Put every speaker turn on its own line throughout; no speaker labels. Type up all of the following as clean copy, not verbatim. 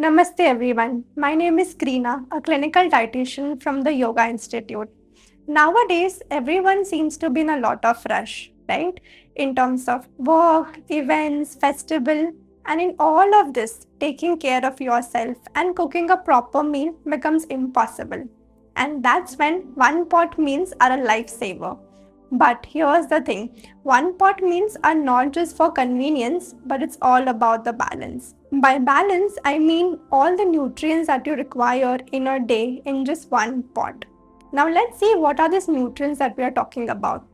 Namaste everyone. My name is Krina, a clinical dietitian from the Yoga Institute. Nowadays, everyone seems to be in a lot of rush, right? In terms of work, events, festival, and in all of this, taking care of yourself and cooking a proper meal becomes impossible. And that's when one pot meals are a lifesaver. But here's the thing, one pot meals are not just for convenience, but it's all about the balance. By balance, I mean all the nutrients that you require in a day in just one pot. Now, let's see what are these nutrients that we are talking about.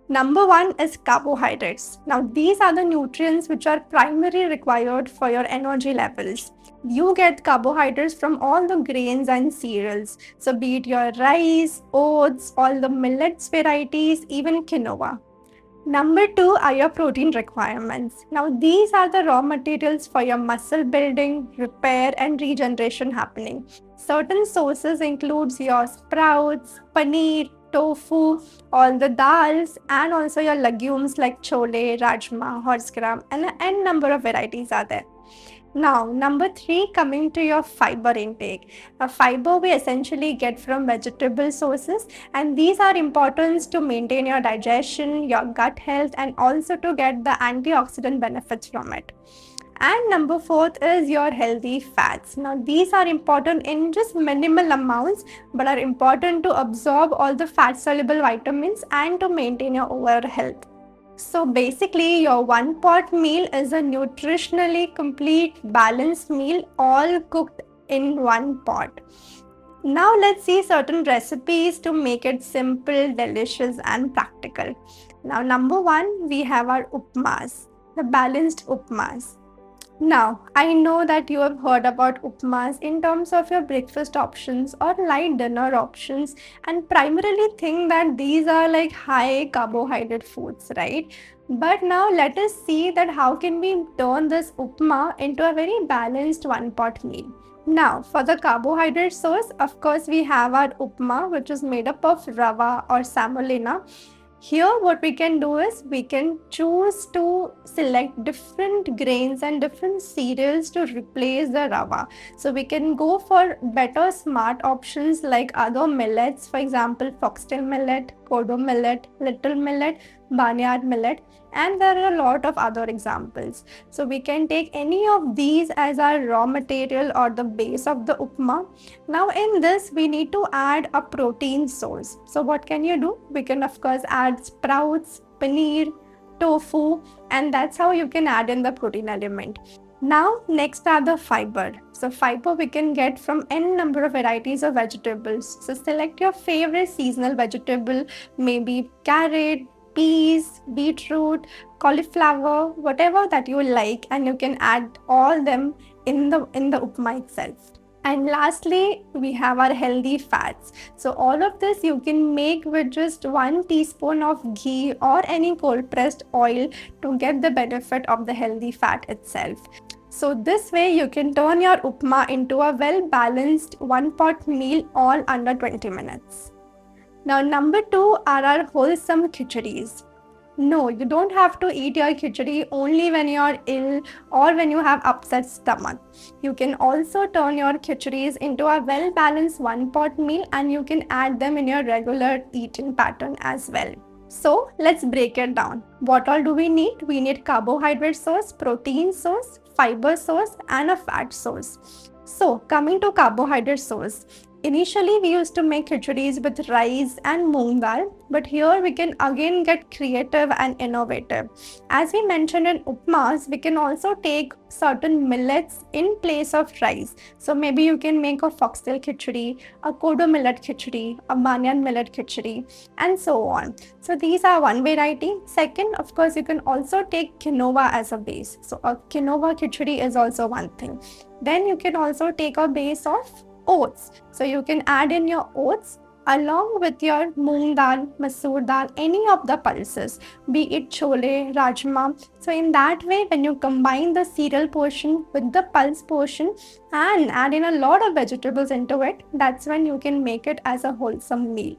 Number one is carbohydrates. Now, these are the nutrients which are primarily required for your energy levels. You get carbohydrates from all the grains and cereals. So, be it your rice, oats, all the millets varieties, even quinoa. Number two are your protein requirements. Now, these are the raw materials for your muscle building, repair, and regeneration happening. Certain sources includes your sprouts, paneer, tofu, all the dals, and also your legumes like chole, rajma, horse gram, and an n number of varieties are there. Now, number three, coming to your fiber intake. A fiber we essentially get from vegetable sources, and these are important to maintain your digestion, your gut health, and also to get the antioxidant benefits from it. And number fourth is your healthy fats. Now, these are important in just minimal amounts, but are important to absorb all the fat soluble vitamins and to maintain your overall health. So basically, your one pot meal is a nutritionally complete, balanced meal, all cooked in one pot. Now, let's see certain recipes to make it simple, delicious, and practical. Now, number one, we have our upmas, the balanced upmas. Now, I know that you have heard about upmas in terms of your breakfast options or light dinner options, and primarily think that these are like high carbohydrate foods, right? But now let us see that how can we turn this upma into a very balanced one pot meal. Now, for the carbohydrate source, of course, we have our upma, which is made up of rava or semolina. Here, what we can do is we can choose to select different grains and different cereals to replace the rava. So we can go for better smart options like other millets, for example, foxtail millet, kodo millet, little millet, barnyard millet, and there are a lot of other examples. So we can take any of these as our raw material or the base of the upma. Now in this we need to add a protein source. So what can you do? We can of course add sprouts, paneer, tofu, and that's how you can add in the protein element. Now next are the fiber. So fiber we can get from n number of varieties of vegetables. So select your favorite seasonal vegetable, maybe carrot, peas, beetroot, cauliflower, whatever that you like, and you can add all them in the upma itself. And lastly, we have our healthy fats. So all of this you can make with just 1 teaspoon of ghee or any cold pressed oil to get the benefit of the healthy fat itself. So this way you can turn your upma into a well balanced one pot meal all under 20 minutes. Now, number two are our wholesome khichadis. No, you don't have to eat your khichdi only when you're ill or when you have upset stomach. You can also turn your khichdis into a well balanced one pot meal, and you can add them in your regular eating pattern as well. So let's break it down. What all do we need? We need carbohydrate source, protein source, fiber source, and a fat source. So coming to carbohydrate source, initially we used to make khichdis with rice and moong dal, but here we can again get creative and innovative. As we mentioned in upmas, we can also take certain millets in place of rice. So maybe you can make a foxtail khichdi, a kodo millet khichdi, a banyan millet khichdi, and so on. So these are one variety. Second, of course, you can also take quinoa as a base. So a quinoa khichdi is also one thing. Then you can also take a base of oats. So you can add in your oats along with your moong dal, masoor dal, any of the pulses, be it chole, rajma. So in that way, when you combine the cereal portion with the pulse portion and add in a lot of vegetables into it, that's when you can make it as a wholesome meal.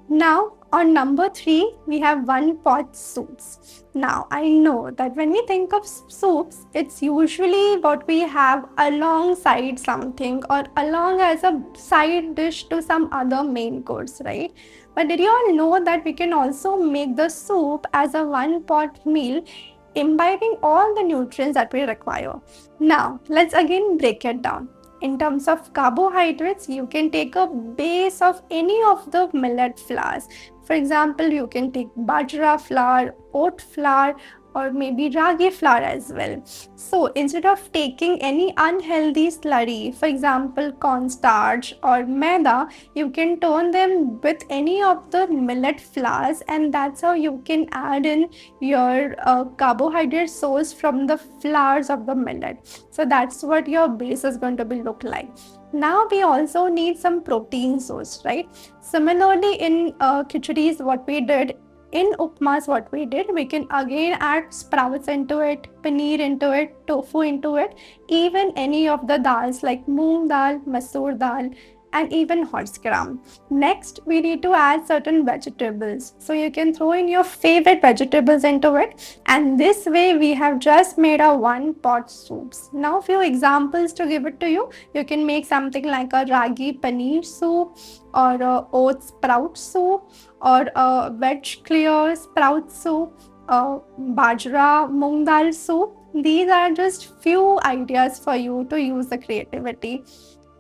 Now, on number 3, we have one pot soups. Now, I know that when we think of soups, it's usually what we have alongside something or along as a side dish to some other main course, right? But did you all know that we can also make the soup as a one pot meal, imbibing all the nutrients that we require? Now, let's again break it down. In terms of carbohydrates, you can take a base of any of the millet flours. For example, you can take bajra flour, oat flour, or maybe ragi flour as well. So instead of taking any unhealthy slurry, for example, cornstarch or maida, you can turn them with any of the millet flours, and that's how you can add in your carbohydrate source from the flours of the millet. So that's what your base is going to be look like. Now we also need some protein source, right? Similarly, in khichdi's, what we did, in upmas, what we did, we can again add sprouts into it, paneer into it, tofu into it, even any of the dals like moong dal, masoor dal, and even horse gram. Next, we need to add certain vegetables. So you can throw in your favorite vegetables into it, and this way we have just made a one pot soups. Now, few examples to give it to you. You can make something like a ragi paneer soup, or a oat sprout soup, or a veg clear sprout soup, bajra moong dal soup. These are just few ideas for you to use the creativity,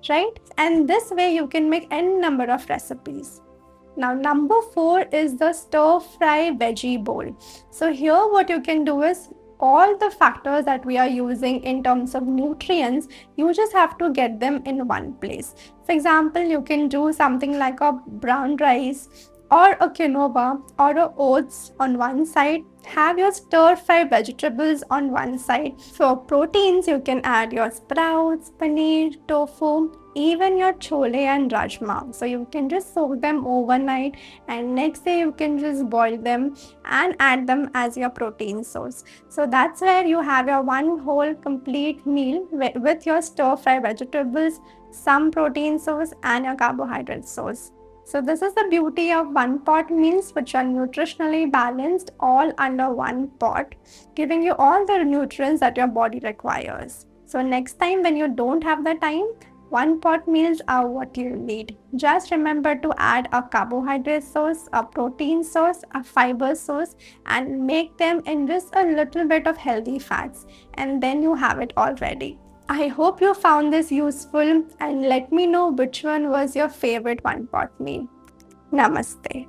right? And this way you can make n number of recipes. Now, number 4 is the stir fry veggie bowl. So here what you can do is, all the factors that we are using in terms of nutrients, you just have to get them in one place. For example, you can do something like a brown rice or a quinoa or a oats on one side. Have your stir fry vegetables on one side. For proteins, you can add your sprouts, paneer, tofu, even your chole and rajma. So you can just soak them overnight, and next day you can just boil them and add them as your protein source. So that's where you have your one whole complete meal with your stir fry vegetables, some protein source, and your carbohydrate source. So this is the beauty of one pot meals, which are nutritionally balanced all under one pot, giving you all the nutrients that your body requires. So next time when you don't have the time, one pot meals are what you need. Just remember to add a carbohydrate source, a protein source, a fiber source, and make them in just a little bit of healthy fats, and then you have it all ready. I hope you found this useful, and let me know which one was your favorite one pot meal. Namaste.